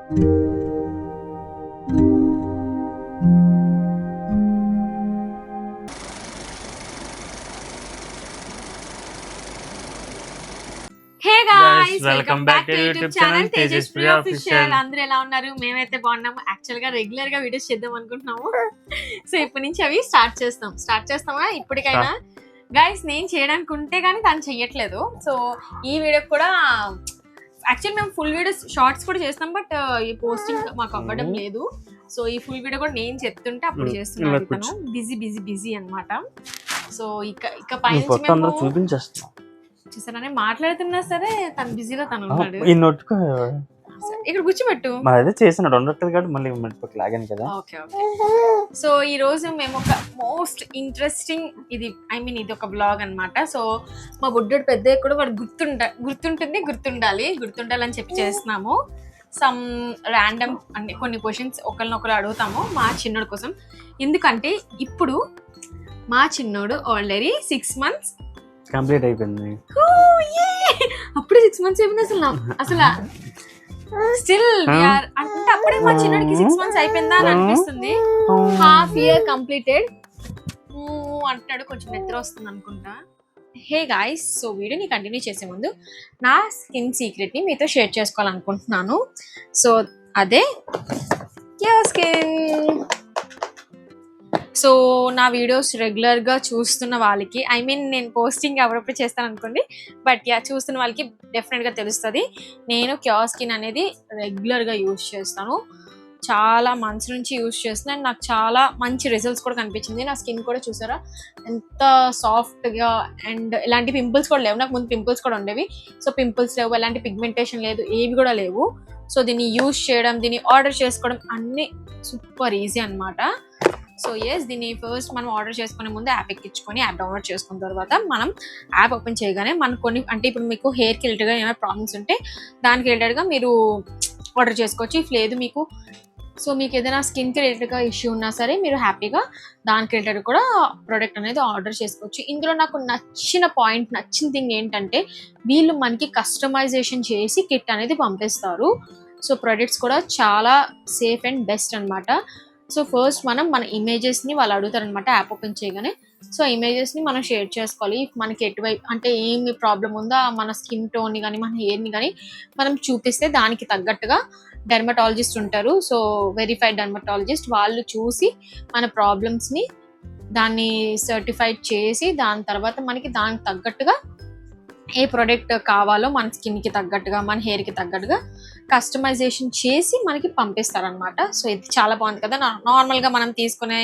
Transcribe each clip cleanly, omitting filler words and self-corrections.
Welcome back to YouTube channel Tejaspriya official. అందరూ ఎలా ఉన్నారు? మేమైతే బాగున్నాము. యాక్చువల్ గా రెగ్యులర్ గా వీడియోస్ చేద్దాం అనుకుంటున్నాము. సో ఇప్పటి నుంచి అవి స్టార్ట్ చేస్తామా ఇప్పటికైనా. గైస్ నేను చేయడానికి ఉంటే కానీ తను చెయ్యట్లేదు. సో ఈ వీడియో కూడా యాక్చువల్ మేము ఫుల్ వీడియోస్ షార్ట్స్ కూడా చేస్తాం, బట్ ఈ పోస్టింగ్ మాకు అవ్వడం లేదు. సో ఈ ఫుల్ వీడియో కూడా నేను చెప్తుంటే అప్పుడు చేస్తున్నాను. తను బిజీ అన్నమాట. సో ఇక పైన చూసానే మాట్లాడుతున్నా సరే తను బిజీలో తను ఉన్నాడు. ఇక్కడ కూర్చోబెట్టు. సో ఈ రోజు మేము ఒక మోస్ట్ ఇంట్రెస్టింగ్ ఇది ఒక బ్లాగ్ అన్నమాట. సో మా బుడ్డోడు పెద్ద కూడా వాడు గుర్తుండాలని చెప్పి చేస్తున్నాము. సమ్ ర్యాండమ్ అంటే కొన్ని క్వశ్చన్స్ ఒకరినొకరు అడుగుతాము మా చిన్నోడు కోసం. ఎందుకంటే ఇప్పుడు మా చిన్నోడు ఆల్రెడీ 6 months కంప్లీట్ అయిపోయింది. అప్పుడే 6 months అయిపోయింది. అసలు స్టిల్ అంటే అప్పుడే మా చిన్నడికి 6 months అయిపోయిందా అని అనిపిస్తుంది. హాఫ్ ఇయర్ కంప్లీటెడ్ అంటున్నాడు. కొంచెం నిద్ర వస్తుంది అనుకుంటా. హే గాయ్స్, సో వీడియోని కంటిన్యూ చేసే ముందు నా స్కిన్ సీక్రెట్ ని మీతో షేర్ చేసుకోవాలనుకుంటున్నాను. సో అదే స్కిన్. సో నా వీడియోస్ రెగ్యులర్గా చూస్తున్న వాళ్ళకి నేను పోస్టింగ్ ఎవరప్పుడు చేస్తాను అనుకోండి, బట్ చూస్తున్న వాళ్ళకి డెఫినెట్గా తెలుస్తుంది. నేను క్యూర్ స్కిన్ అనేది రెగ్యులర్గా యూజ్ చేస్తాను. చాలా మంత్స్ నుంచి యూజ్ చేస్తున్నాను. నాకు చాలా మంచి రిజల్ట్స్ కూడా కనిపించింది. నా స్కిన్ కూడా చూసారా ఎంత సాఫ్ట్గా, అండ్ ఎలాంటి పింపుల్స్ కూడా లేవు. నాకు ముందు పింపుల్స్ కూడా ఉండేవి. సో పింపుల్స్ లేవు, ఎలాంటి పిగ్మెంటేషన్ లేదు, ఏవి కూడా లేవు. సో దీన్ని యూజ్ చేయడం, దీన్ని ఆర్డర్ చేసుకోవడం అన్నీ సూపర్ ఈజీ అనమాట. సో దీన్ని ఫస్ట్ మనం ఆర్డర్ చేసుకునే ముందు యాప్ ఎక్కించుకొని యాప్ డౌన్లోడ్ చేసుకున్న తర్వాత మనం యాప్ ఓపెన్ చేయగానే మనకు కొన్ని అంటే ఇప్పుడు మీకు హెయిర్కి రిలేటెడ్గా ఏమైనా ప్రాబ్లమ్స్ ఉంటే దానికి రిలేటెడ్గా మీరు ఆర్డర్ చేసుకోవచ్చు. ఇఫ్ లేదు మీకు ఏదైనా స్కిన్కి రిలేటెడ్గా ఇష్యూ ఉన్నా సరే మీరు హ్యాపీగా దానికి రిలేటెడ్ కూడా ప్రోడక్ట్ అనేది ఆర్డర్ చేసుకోవచ్చు. ఇందులో నాకు నచ్చిన థింగ్ ఏంటంటే వీళ్ళు మనకి కస్టమైజేషన్ చేసి కిట్ అనేది పంపిస్తారు. సో ప్రొడక్ట్స్ కూడా చాలా సేఫ్ అండ్ బెస్ట్ అనమాట. సో ఫస్ట్ మన ఇమేజెస్ని వాళ్ళు అడుగుతారనమాట యాప్ ఓపెన్ చేయగానే. సో ఇమేజెస్ని మనం షేర్ చేసుకోవాలి. మనకి ఎటువైపు అంటే ఏమి ప్రాబ్లం ఉందో మన స్కిన్ టోన్ని కానీ మన హెయిర్ని కానీ మనం చూపిస్తే దానికి తగ్గట్టుగా డెర్మటాలజిస్ట్ ఉంటారు. సో వెరిఫైడ్ డెర్మటాలజిస్ట్ వాళ్ళు చూసి మన ప్రాబ్లమ్స్ని దాన్ని సర్టిఫైడ్ చేసి దాని తర్వాత మనకి దానికి తగ్గట్టుగా ఏ ప్రోడక్ట్ కావాలో మన స్కిన్కి తగ్గట్టుగా మన హెయిర్కి తగ్గట్టుగా కస్టమైజేషన్ చేసి మనకి పంపిస్తారనమాట. సో ఇది చాలా బాగుంది కదా. నార్మల్గా మనం తీసుకునే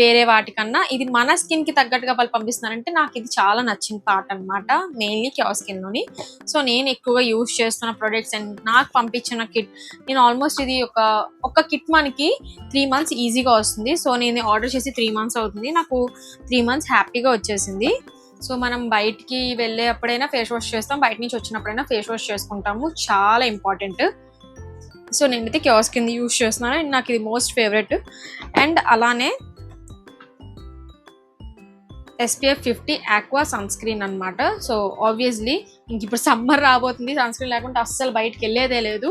వేరే వాటికన్నా ఇది మన స్కిన్కి తగ్గట్టుగా వాళ్ళు పంపిస్తున్నారంటే నాకు ఇది చాలా నచ్చిన పార్ట్ అనమాట, మెయిన్లీ క్యూర్ స్కిన్లోని. సో నేను ఎక్కువగా యూజ్ చేస్తున్న ప్రొడక్ట్స్ అండ్ నాకు పంపించిన కిట్, నేను ఆల్మోస్ట్ ఇది ఒక కిట్ మనకి 3 months ఈజీగా వస్తుంది. సో నేను ఆర్డర్ చేసి 3 months అవుతుంది. నాకు 3 months హ్యాపీగా వచ్చేసింది. సో మనం బయటికి వెళ్ళేప్పుడైనా ఫేస్ వాష్ చేస్తాం, బయట నుంచి వచ్చినప్పుడైనా ఫేస్ వాష్ చేసుకుంటాము, చాలా ఇంపార్టెంట్. సో నేనైతే క్యూర్ స్కిన్ యూజ్ చేస్తున్నాను అండ్ నాకు ఇది మోస్ట్ ఫేవరెట్. అండ్ అలానే SPF 50 ఆక్వా సన్ స్క్రీన్ అనమాట. సో ఆబ్వియస్లీ ఇంక ఇప్పుడు సమ్మర్ రాబోతుంది, సన్ స్క్రీన్ లేకుంటే అస్సలు బయటకు వెళ్ళేదే లేదు.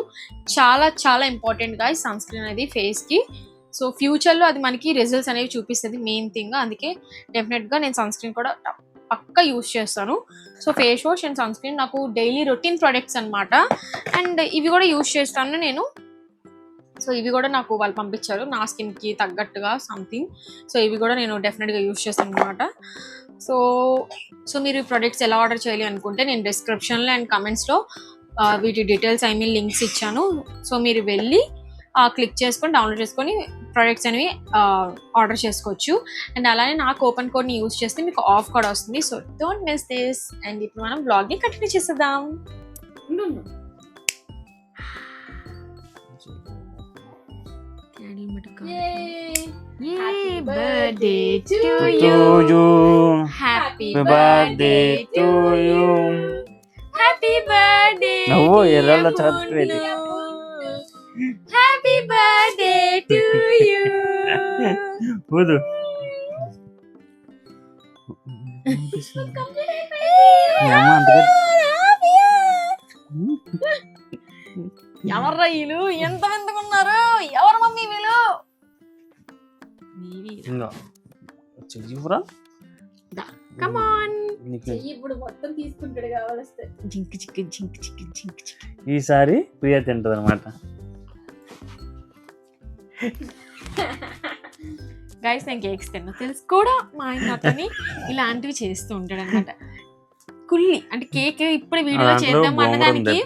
చాలా చాలా ఇంపార్టెంట్ గా సన్ స్క్రీన్ అనేది ఫేస్కి. సో ఫ్యూచర్లో అది మనకి రిజల్ట్స్ అనేవి చూపిస్తుంది, మెయిన్ థింగ్. అందుకే డెఫినెట్గా నేను సన్ స్క్రీన్ కూడా పక్కా యూజ్ చేస్తాను. So face wash and sunscreen నాకు డైలీ రొటీన్ ప్రొడక్ట్స్ అనమాట. అండ్ ఇవి కూడా యూజ్ చేస్తాను నేను. సో ఇవి కూడా నాకు వాళ్ళు పంపించారు నా స్కిన్కి తగ్గట్టుగా సంథింగ్. సో ఇవి కూడా నేను డెఫినెట్గా యూజ్ చేస్తాను అనమాట. సో మీరు ఈ ప్రొడక్ట్స్ ఎలా ఆర్డర్ చేయాలి అనుకుంటే నేను డిస్క్రిప్షన్లో అండ్ కమెంట్స్లో వీటి డీటెయిల్స్ లింక్స్ ఇచ్చాను. సో మీరు వెళ్ళి క్లిక్ చేసుకొని డౌన్లోడ్ చేసుకొని ప్రొడక్ట్స్ అనేవి ఆర్డర్ చేసుకోవచ్చు. అండ్ అలానే నా కూపన్ కోడ్ని యూజ్ చేస్తే మీకు ఆఫ్ కూడా వస్తుంది. So don't miss this. And ఇప్పుడు మనం బ్లాగ్ని కంటిన్యూ చేసేద్దాం. Happy birthday to you. Happy birthday to you. Happy birthday. No, erralla chhatkredi. Happy birthday to you. Budu. ఎవర్రా వీళ్ళు ఎంత వింతకున్నారు? ఎవరు మమ్మీ వీళ్ళు? ఇంకా చెయ్యరా కమ్ ఆన్. నీకు ఇప్పుడు మొత్తం తీసుకుంటాడు కావాలస్తే. జింక్ చిక్ జింక్ చిక్ జింక్ చిక్. ఈసారి ప్రియా తింటది అనమాట. గైస్ నేను కేక్స్ తిన్నా తెలుసు కూడా, మా ఆయన నాతోని ఇలాంటివి చేస్తూ ఉంటాడు అనమాట. కుల్లి అంటే కేక్ ఇప్పుడు వీడియోలో చేద్దాం అన్నదానికి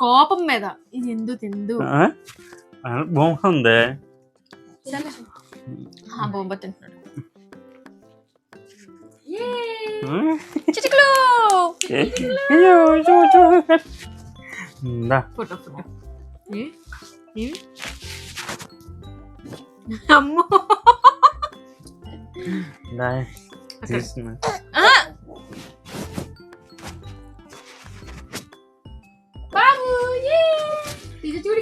కోపం మీద ఇది ఎందు తిందు బాగుంది. బొమ్మ తింటున్నాడు. చిటికలు ఫోటో ఫోటో. అమ్మో బాబు ఇది చూడు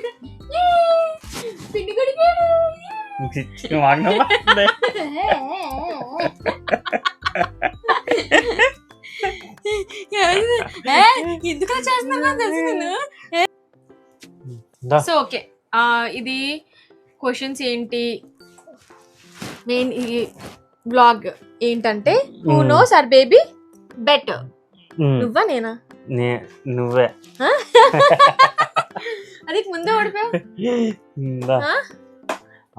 పిండి కొడికాడు. ఎందుకు చేస్తున్నా తెలుసు నేను. సో ఓకే, ఇది క్వశ్చన్స్ ఏంటి, మెయిన్ ఈ బ్లాగ్ ఏంటంటే who knows hour baby better, నువ్వా నేనా? నువ్వే. అది ముందే ఓడిపోయావు.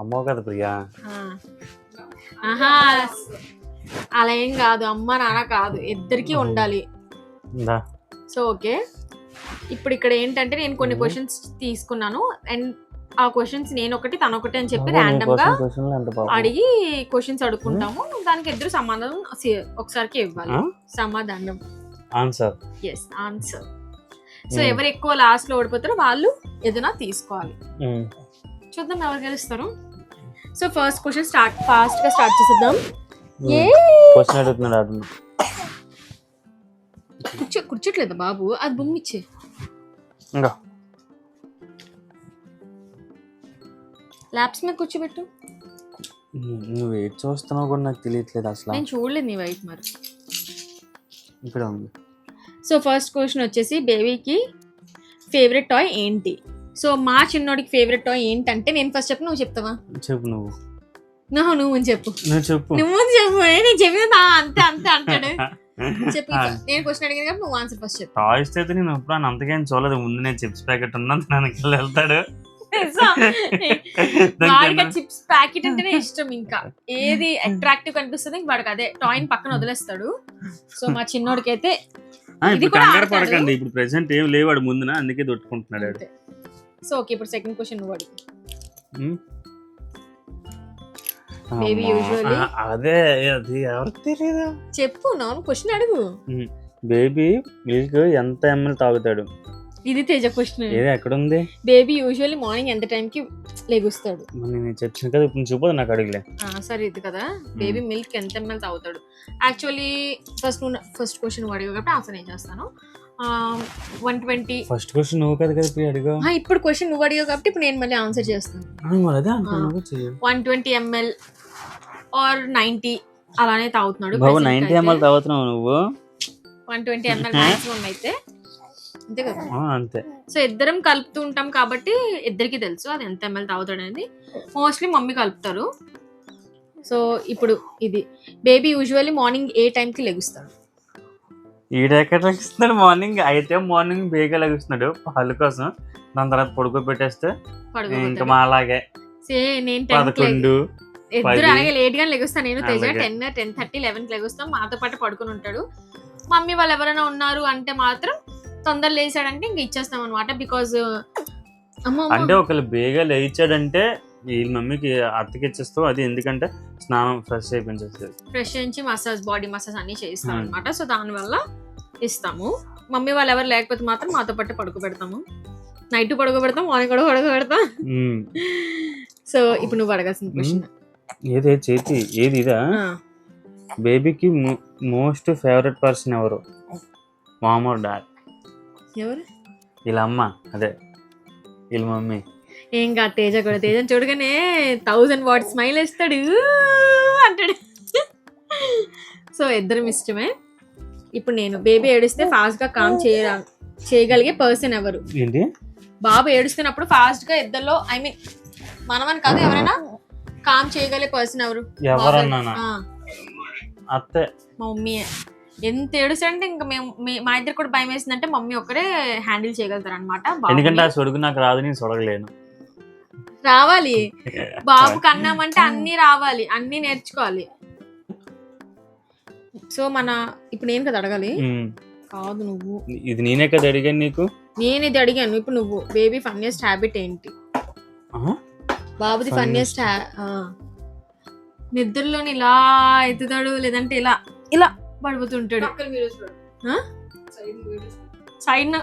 అమ్మవు కదా ప్రియా. ఆహా అలా ఏం కాదు, అమ్మ నాన్న కాదు, ఇద్దరికి ఉండాలి. సో ఓకే, ఇప్పుడు ఇక్కడ ఏంటంటే నేను కొన్ని క్వశ్చన్స్ తీసుకున్నాను అండ్ ఆ క్వశ్చన్స్ నేను ఒకటి తను ఒకటి అని చెప్పి ర్యాండమ్ గా అడిగి క్వశ్చన్స్ అడుగుకుంటాము. దానికి ఇద్దరు సమాధానం ఒకసారికి ఇవ్వాలి. సమాధానం ఆన్సర్. Yes answer. సో ఎవరు ఎక్కువ లాస్ట్ లో ఓడిపోతారో వాళ్ళు ఏదైనా తీసుకోవాలి. చూద్దాం ఎవరు గెలుస్తారు. సో ఫస్ట్ క్వశ్చన్ ఫాస్ట్ గా స్టార్ట్ చేసేద్దాం. కూర్చోట్లేదా బాబు? అది బొమ్మ ఇచ్చే. ల్యాప్స్ మీద కూర్చోబెట్టు. నువ్వు వెయిట్ చూస్తున్నావు కూడా నాకు తెలియట్లేదు అసలు. నేను చూడలేదు నీ వైట్ మరి. ఇక్కడ ఉంది. సో ఫస్ట్ క్వశ్చన్ వచ్చేసి బేబీకి ఫేవరెట్ టాయ్ ఏంటి? సో మా చిన్నోడికి ఫేవరెట్ టాయ్ ఏంటంటే నేను ఫస్ట్ చెప్పు, నువ్వు చెప్తావా? చెప్పు నువ్వు. నువ్వు చెప్పు. చెప్పు నువ్వు చెప్పు. నేను చెప్పిన అంతే అంతే అంటాడు. చెప్పు. నేను క్వశ్చన్ అడిగాను కాబట్టి నువ్వు ఆన్సర్ ఫస్ట్ చెప్పు. టాయ్స్ అయితే నేను ఎప్పుడు అంతకేం చూడలేదు. ముందు నేను చిప్స్ ప్యాకెట్ ఉన్నంత నాకు వెళ్తాడు. వాడికి చిప్స్ ప్యాకెట్ అంటేనే ఇష్టం. ఇంకా ఏది అట్రాక్టివ్ కనిపిస్తుంది వాడికి అదే టాయ్ పక్కన వదిలేస్తాడు. సో మా చిన్నోడికి అయితే పడకండి, ఇప్పుడు ప్రెసెంట్ ఏం లేవాడు ముందున, అందుకే దొట్టుకుంటున్నాడు. సో ఓకే, ఇప్పుడు సెకండ్ క్వశ్చన్ నువ్వు అడుగు. బేబీ యూజువల్లీ అదే అది ఎవరికి తెలియదు. చెప్పు, నాను క్వశ్చన్ అడుగు. బేబీ మిల్క్ ఎంత ఎంఎల్ తాగుతాడు? ఇది తేజ క్వశ్చన్. ఏది ఎక్కడ ఉంది? బేబీ యూజువల్లీ మార్నింగ్ ఎంత టైం కి లెగుస్తాడు? నేను చెప్పాను కదా, ఇప్పుడు చూపదు నాకు అడిగలే. సరే ఇది కదా, బేబీ మిల్క్ ఎంత ఎంఎల్ తాగుతాడు? యాక్చువల్లీ ఫస్ట్ క్వశ్చన్ నువ్వు అడిగావు కాబట్టి ఆన్సర్ నేను చేస్తాను. 120. ఫస్ట్ క్వశ్చన్ నువ్వు కదా కదా అడిగా. ఇప్పుడు క్వశ్చన్ నువ్వు అడిగావు కాబట్టి ఇప్పుడు నేను మళ్ళీ ఆన్సర్ చేస్తాను. 120 ml ఆర్ 90 అలానే తాగుతున్నాడు. 90 ml తాగుతున్నావు నువ్వు? 120 ml మాక్సిమం అయితే అంతే కదా. అంతే. సో ఇద్దరం కలుపుతూ ఉంటాం కాబట్టి ఇద్దరికి తెలుసు అది ఎంత ఎంఎల్ తాగుతాడు అనేది. మోస్ట్లీ మమ్మీ కలుపుతారు. సో ఇప్పుడు ఇది బేబీ యూజువల్లీ మార్నింగ్ ఏ టైంకి లెగుస్తాడు? ఈడెక్కడ లెగుస్తున్నాడు? మార్నింగ్ అయితే మార్నింగ్ బేగా లెగుస్తున్నాడు పాలు కోసం. దాని తర్వాత పడుకోబెట్టేస్తే ఇంకా మా అలాగే నేను 11 ఇద్దరు అలాగే లేట్ గా లెగుస్తాను. నేను తేజ 10:30 11కి లెగుస్తాం. మాతో పాటు పడుకుని ఉంటాడు. మమ్మీ వాళ్ళు ఎవరైనా ఉన్నారు అంటే మాత్రం తొందర లేచాడంటే ఇంక ఇచ్చేస్తాం అనమాట. బికాజ్ అంటే ఒకళ్ళు బేగా లేచాడంటే వీళ్ళ మమ్మీకి అత్తకి ఇచ్చేస్తావు. అది ఎందుకంటే స్నానం ఫ్రెష్ అయిపోయించేస్తుంది. ఫ్రెష్ నుంచి మసాజ్, బాడీ మసాజ్ అన్ని చేస్తాం అనమాట. సో దాని వల్ల ఇస్తాము. మమ్మీ వాళ్ళు ఎవరు లేకపోతే మాత్రం మాతో పాటు పడుకోబెడతాము. నైట్ పడుకోబెడతాం, మార్నింగ్ కూడా పడుకోబెడతాం. సో ఇప్పుడు నువ్వు అడగాల్సిన క్వశ్చన్ ఏదే చేతి ఏది ఇదా? బేబీకి మోస్ట్ ఫేవరెట్ పర్సన్ ఎవరు? Mom or dad? ఎవరు? వీళ్ళ అమ్మ, అదే వీళ్ళ మమ్మీ. ఏం కాదు, తేజ కూడా. తేజని చూడగానే 1000 వాట్ స్మైల్ వేస్తాడు అంటాడు. సో ఇద్దరం ఇష్టమే. ఇప్పుడు నేను బేబీ ఏడిస్తే ఫాస్ట్ గా కామ్ చేయగలిగే పర్సన్ ఎవరు? ఏంటి? బాబు ఏడుస్తున్నప్పుడు ఫాస్ట్ గా ఇద్దరిలో ఐ మీన్ మనమని కాదు ఎవరైనా కామ్ చేయగలిగే పర్సన్ ఎవరు? ఎవరన్నా అత్తే, మా మమ్మీయే. ఎంత ఏడుస్తుంటే ఇంకా మా ఇద్దరు కూడా భయం వేసిందంటే మమ్మీ ఒక్కరే హ్యాండిల్ చేయగలుగుతారు అనమాట. ఎందుకంటే ఆ సొడుగు నాకు రాదు, నేను సొడగలేను. రావాలి బాబు కన్నామంటే అన్ని రావాలి, అన్ని నేర్చుకోవాలి. సో ఇప్పుడు నేను కదా అడగాలి? కాదు నువ్వు. ఇది నేనే కదా అడిగాను నీకు. నేను ఇది అడిగాను, ఇప్పుడు నువ్వు. బేబీ ఫన్నీయెస్ట్ హ్యాబిట్ ఏంటి? బాబుది ఫన్నీయెస్ట్ నిద్రలోని ఇలా ఎత్తుతాడు, లేదంటే ఇలా ఇలా పడిపోతుంటాడు. సైడ్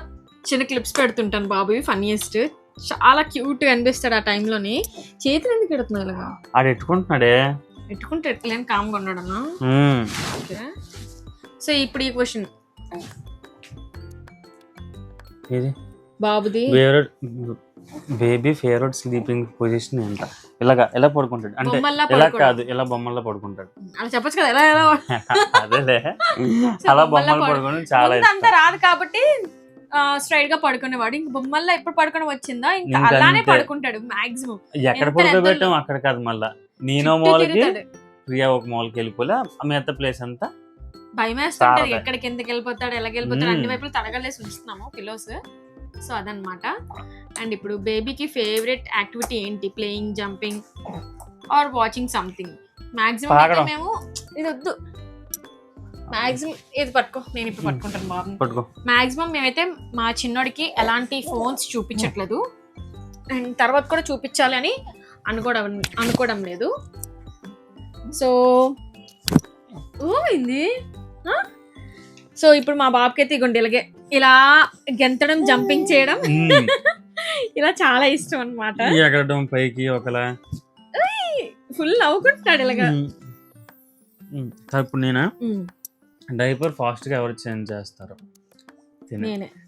చిన్న క్లిప్స్ పెడుతుంటాను బాబువి ఫన్నీయెస్ట్. చాలా క్యూట్ గా అనిపిస్తాడు ఆ టైంలోని. చేతులు ఎందుకు ఎడుతున్నావు ఇలాగా? ఆడు ఎట్టుకుంటున్నాడే. ఎట్టుకుంటే ఎట్లేని కామ్గా ఉన్నాడన్నా. ఓకే, సో ఇప్పుడు ఈ క్వశ్చన్, బాబుది బేబీ ఫేవరెట్ స్లీపింగ్ పొజిషన్ ఎంత? ఇలాగా ఎలా పడుకుంటాడు అంటే ఇలా కాదు, ఇలా బొమ్మల్లో పడుకుంటాడు. అలా చెప్పచ్చు కదా, ఎలా ఎలా అదేలే అలా బొమ్మలు పడుకోవడం చాలా అంతా రాదు కాబట్టి స్ట్రైట్ గా పడుకునేవాడు. ఇంక బొమ్మల్లో ఎప్పుడు పడుకోవడం వచ్చిందా ఇంకా అలానే పడుకుంటాడు మాక్సిమం. ఎక్కడ పడుకోబెట్టాం అక్కడ కాదు, మళ్ళా నేను మూలకి ప్రియా ఒక మూలకి వెళ్ళిపోలే, మిగతా ప్లేస్ అంతా భయం వేస్తుంటది. ఎక్కడికి ఎందుకు వెళ్ళిపోతాడు, ఎలాగ వెళ్ళిపోతాడు, అన్ని వైపులు తడగలేసి ఉంచుతున్నాము పిల్లోస్. సో అదనమాట. అండ్ ఇప్పుడు బేబీకి ఫేవరెట్ యాక్టివిటీ ఏంటి? Playing, jumping or watching something? Maximum మేము ఇది వద్దు, మాక్సిమం ఇది పట్టుకో, నేను ఇప్పుడు పట్టుకుంటాను బాబు. మాక్సిమం మేమైతే మా చిన్నోడికి ఎలాంటి ఫోన్స్ చూపించట్లేదు, అండ్ తర్వాత కూడా చూపించాలి అని అనుకోవడం లేదు. సో ఓమైంది. సో ఇప్పుడు మా బాబుకి అయితే ఇగోండి ఇలాగే ఇలా గెంతడం, జంపింగ్ చేయడం ఇలా చాలా ఇష్టం అనమాట. ఎగరడం పైకి ఒకలా ఫుల్ నవ్వుకుంటున్నాడు ఇలాగా. ఇప్పుడు నేను డైపర్ ఫాస్ట్ గా ఎవరు చేంజ్ చేస్తారు?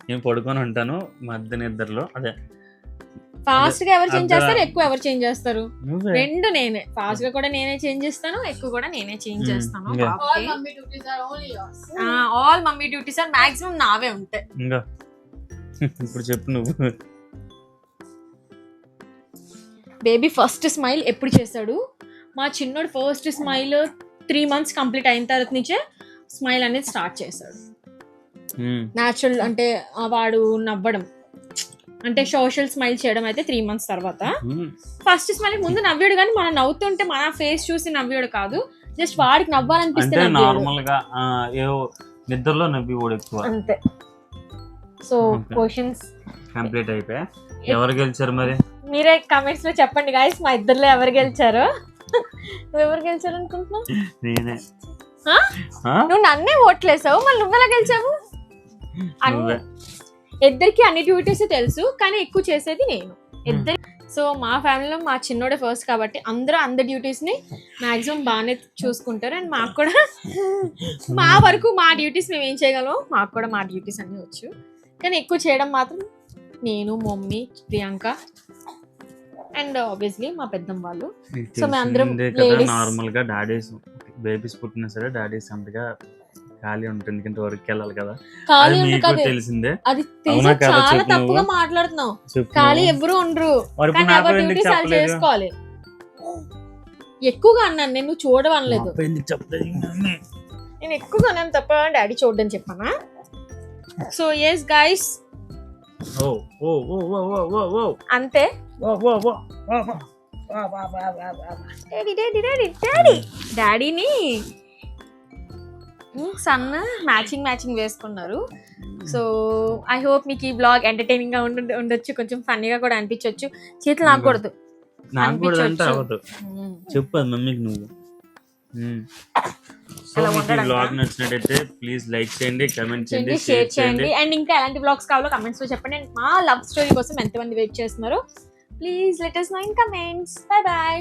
నేను పడుకొని ఉంటాను మధ్య నిద్రలో. అదే ఫాస్ట్ గా ఎవరు చేంజ్ చేస్తారు, ఎక్కువ ఎవరు చేంజ్ చేస్తారు? రెండు నేనే. ఫాస్ట్ గా కూడా నేనే చేంజ్ చేస్తాను, ఎక్కువ కూడా నేనే చేంజ్ చేస్తాను. All mummy duties or maximum నావే ఉంటాయి. ఇప్పుడు చెప్పు నువ్వు. బేబీ ఫస్ట్ స్మైల్ ఎప్పుడు చేశాడు? మా చిన్నోడు ఫస్ట్ స్మైల్ 3 months కంప్లీట్ అయిన తర్వాత నుంచే స్మైల్ అనేది స్టార్ట్ చేశాడు. న్యాచురల్ అంటే వాడు నవ్వడం అంటే సోషల్ స్మైల్ చేయడం అయితే 3 months తర్వాత. ఫస్ట్ స్మైల్ ముందు నవ్వాడు, కానీ మనం నవ్వుతుంటే మన ఫేస్ చూసి నవ్వాడు కాదు, జస్ట్ వాడికి నవ్వాలనిపిస్తే నార్మల్ గా నిద్రలో నవ్వి ఎక్కువ అంతే. సో క్వశ్చన్స్ కంప్లీట్ అయిపోయా. ఎవరు గెలిచారు మరి? మీరే కామెంట్స్ లో చెప్పండి గాయ్స్, మా ఇద్దరిలో ఎవరు గెలిచారు? నువ్వు ఎవరు గెలిచారు అనుకుంటున్నావు? నేనే. నువ్వు నన్నే ఓట్లేసావు, మళ్ళీ నువ్వు ఎలా గెలిచావు? ఇద్దరికి అన్ని డ్యూటీస్ తెలుసు, కానీ ఎక్కువ చేసేది నేను. ఇద్దరు. సో మా ఫ్యామిలీలో మా చిన్నోడే ఫస్ట్ కాబట్టి అందరి డ్యూటీస్ ని మాక్సిమం బాగానే చూసుకుంటారు. అండ్ మాకు కూడా మా వరకు మా డ్యూటీస్ మేము ఏం చేయగలం, మాకు కూడా మా డ్యూటీస్ అన్ని వచ్చు, కానీ ఎక్కువ చేయడం మాత్రం నేను, మమ్మీ, ప్రియాంక అండ్ ఆబ్వియస్లీ మా పెద్దమ్మ వాళ్ళు. సో మేము అందరం నార్మల్ గా డాడీస్ బేబీస్ పుట్టినా సరే డాడీస్ అంతగా ఖాళీ ఉంటుంది, ఎందుకంటే వర్క్ వెళ్ళాలి కదా. తెలిసిందే. అది చాలా తప్పుగా మాట్లాడుతున్నావు. ఖాళీ ఎవరు ఉండరు, కానీ ఎవరి డ్యూటీస్ వాళ్ళు చేసుకోవాలి. ఎక్కువగా అన్నాను నేను, నువ్వు చూడవనలేదు. నేను ఎక్కువగా అన్నాను తప్ప డాడీ చూడని చెప్పానా? సో ఎస్ గైస్, అంతే. డాడీని సన్ మ్యాచింగ్ వేసుకున్నారు. సో ఐ హోప్ మీకు ఈ బ్లాగ్ ఎంటర్టైనింగ్ గా ఉండొచ్చు, కొంచెం ఫన్నీగా కూడా అనిపించవచ్చు. చేతులు నాకూడదు, చెప్పు మమ్మీకి నువ్వు. సో మీకు ఈ బ్లాగ్ నచ్చినట్టయితే ప్లీజ్ లైక్ చేయండి, కమెంట్ చేయండి, షేర్ చేయండి. అండ్ ఇంకా ఎలాంటి బ్లాగ్స్ కావాలో కమెంట్స్ లో చెప్పండి. అండ్ మా లవ్ స్టోరీ కోసం ఎంతమంది వెయిట్ చేస్తున్నారో please let us know in comments. Bye bye.